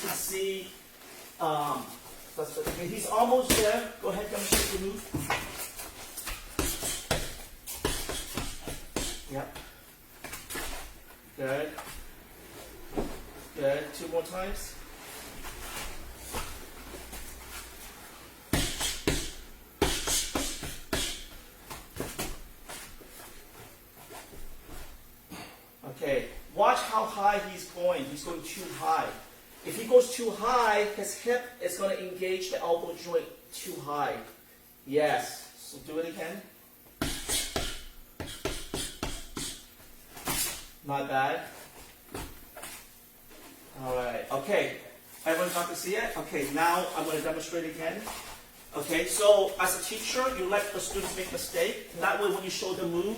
can see, he's almost there. Go ahead, demonstrate the move. Yep. Good. Good. 2 more times. Okay, watch how high he's going. He's going too high. If he goes too high, his hip is going to engage the elbow joint too high. Yes. So do it again. Not bad. All right. Okay. Everyone got to see it? Okay, now I'm going to demonstrate again. Okay, so as a teacher, you let the students make mistakes. That way when you show the move,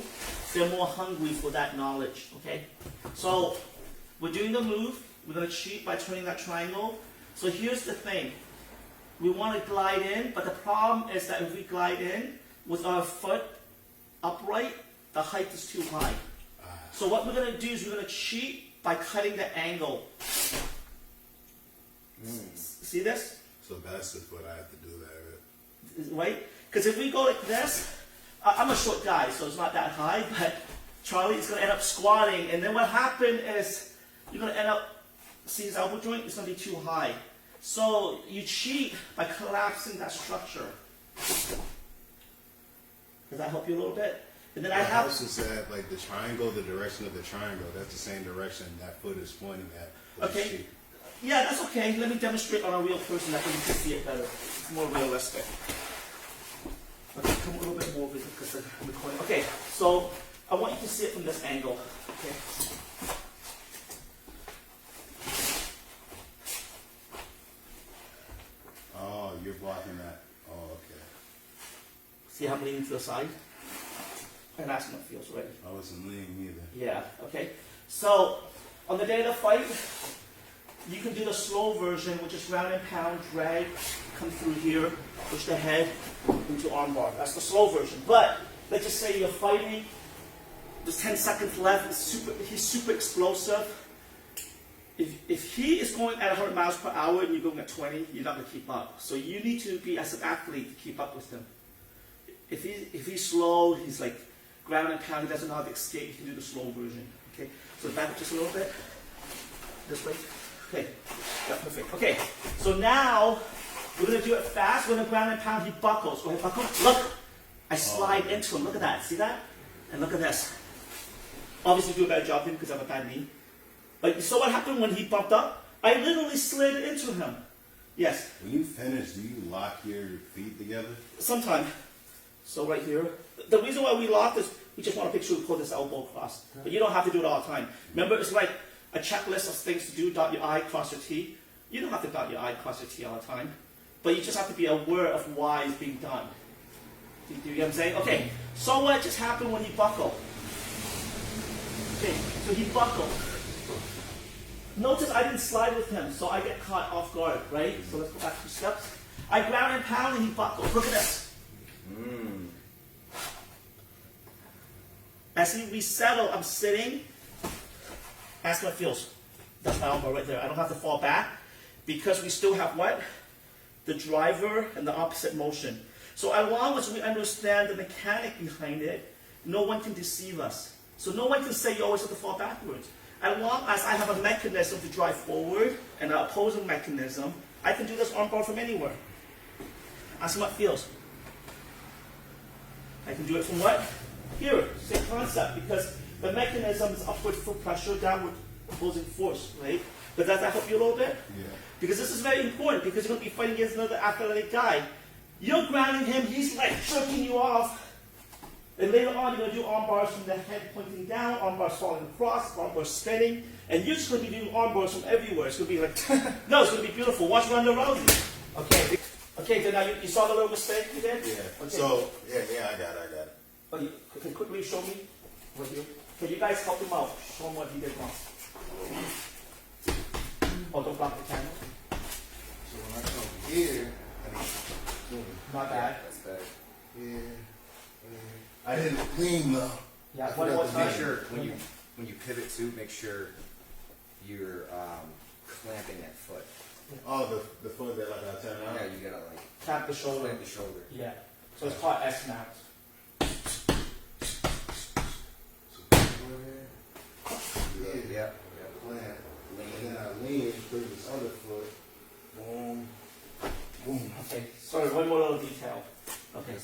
they're more hungry for that knowledge. Okay? So we're doing the move. We're going to cheat by turning that triangle. So here's the thing. We want to glide in, but the problem is that if we glide in with our foot upright, the height is too high. So what we're going to do is we're going to cheat by cutting the angle. See this? So that's the foot I have to do that. Right? Because if we go like this, I'm a short guy, so it's not that high, but Charlie is going to end up squatting, and then what happened is you're going to end up, see his elbow joint? It's going to be too high. So you cheat by collapsing that structure. Does that help you a little bit? And then I have to that, like the triangle, the direction of the triangle, that's the same direction that foot is pointing at. Okay. Cheat. Yeah, that's okay. Let me demonstrate on a real person that way you can see it better. It's more realistic. Okay, come a little bit more with it because I'm recording. Okay, so I want you to see it from this angle. Okay. Oh, you're blocking that. Oh, okay. See how I'm leaning to the side? And that's what it feels right. I wasn't leaning either. Yeah, okay. So on the day of the fight, you can do the slow version, which is ground and pound, drag, come through here, push the head into armbar. That's the slow version. But let's just say you're fighting, there's 10 seconds left, he's super explosive. If he is going at 100 miles per hour and you're going at 20, you're not going to keep up. So you need to be, as an athlete, to keep up with him. If he's slow, he's like ground and pound, he doesn't know how to escape, you can do the slow version. Okay, so back up just a little bit. This way. Okay, yeah, perfect. Okay, so now we're going to do it fast. We're going to ground and pound. He buckles. Go ahead, buckle. Look, I slide into him. Look at that. See that? And look at this. Obviously, do a better job than because I have a bad knee. But so what happened when he bumped up? I literally slid into him. Yes. When you finish, do you lock your feet together? Sometime. So right here. The reason why we lock is we just want to make sure we pull this elbow across. But you don't have to do it all the time. Remember, it's like a checklist of things to do, dot your I, cross your T. You don't have to dot your I, cross your T all the time. But you just have to be aware of why it's being done. Do you get what I'm saying? Okay, so what just happened when he buckled? Okay, so he buckled. Notice I didn't slide with him, so I get caught off guard, right? So let's go back 2 steps. I ground and pound and he buckled. Look at this. As he resettle, I'm sitting. Ask how it feels. That's my elbow right there. I don't have to fall back because we still have what? The driver and the opposite motion. So as long as we understand the mechanic behind it, no one can deceive us. So no one can say you always have to fall backwards. As long as I have a mechanism to drive forward and an opposing mechanism, I can do this armbar from anywhere. Ask how it feels. I can do it from what? Here, same concept, because the mechanism is upward foot pressure, downward opposing force, right? But does that help you a little bit? Yeah. Because this is very important, because you're going to be fighting against another athletic guy. You're grounding him, he's like jerking you off. And later on, you're going to do arm bars from the head pointing down, arm bars falling across, arm bars spinning, and you're just going to be doing arm bars from everywhere. It's going to be like, no, it's going to be beautiful. Watch Ronda Rousey. Okay. Okay, then now you saw the little mistake you did? Yeah. Okay. So, yeah, I got it. Oh, you can quickly show me what you. Can you guys help him out? Show him what he did wrong. Oh, don't block the camera. So when I come here, Not bad. That's bad. yeah. I didn't lean though. Yeah, I one forgot more to time. make sure when you pivot too, make sure you're clamping that foot. Oh, the foot that like I turn out. Yeah, you gotta like Tap the shoulder. flank the shoulder. Yeah. So it's called S mount. Yeah. Plant. And then I lean through this other foot. Boom. Boom. Okay. Sorry, one more little detail. Okay.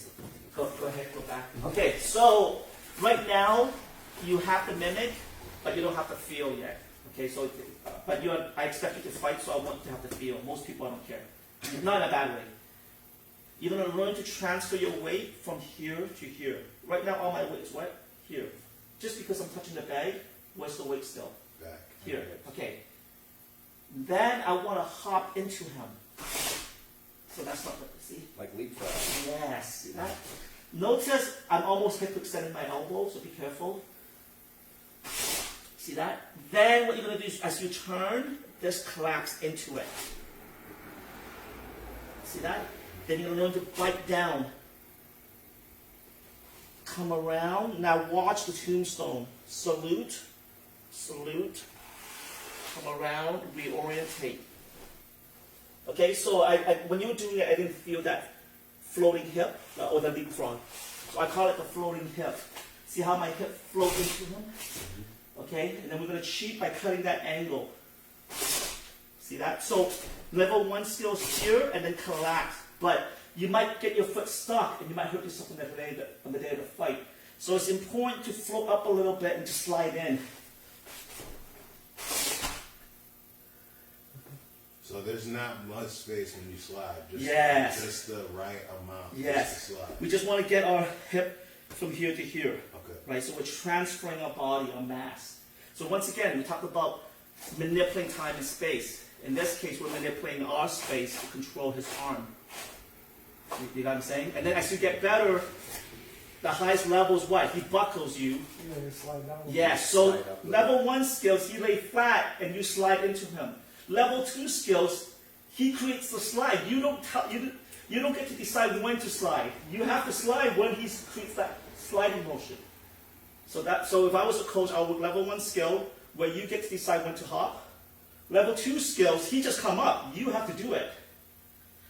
Go ahead, go back. Okay, so right now you have to mimic, but you don't have to feel yet. Okay, so but I expect you to fight, so I want you to have to feel. Most people I don't care. Not in a bad way. You're gonna learn to transfer your weight from here to here. Right now all my weight is what? Here. Just because I'm touching the bag, where's the weight still? Back. Here. Okay. Then I want to hop into him. So that's not what you see. Like leapfrog. Yes. See that? Notice I'm almost hyperextending my elbow, so be careful. See that? Then what you're going to do is as you turn, just collapse into it. See that? Then you're going to learn to bite down. Come around. Now watch the tombstone. Salute. Salute. Come around. Reorientate. Okay, so when you were doing it, I didn't feel that floating hip or the leapfrog. So I call it the floating hip. See how my hip floats into him? Okay, and then we're going to cheat by cutting that angle. See that? So level 1 skills here and then collapse. But you might get your foot stuck and you might hurt yourself on the day of the fight. So it's important to float up a little bit and just slide in. So there's not much space when you slide. Just the right amount. Yes. Just to slide. We just want to get our hip from here to here. Okay. Right? So we're transferring our body, our mass. So once again, we talk about manipulating time and space. In this case, we're manipulating our space to control his arm. You know what I'm saying? And then as you get better, the highest level is what? He buckles you. Yeah, you slide down. Yes, so level 1 skills, he lay flat and you slide into him. Level 2 skills, he creates the slide. You don't get to decide when to slide. You have to slide when he creates that sliding motion. So if I was a coach, I would level 1 skill where you get to decide when to hop. Level 2 skills, he just come up. You have to do it.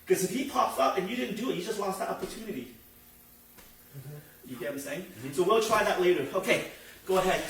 Because if he pops up and you didn't do it, you just lost that opportunity. You get what I'm saying? So we'll try that later. Okay, go ahead.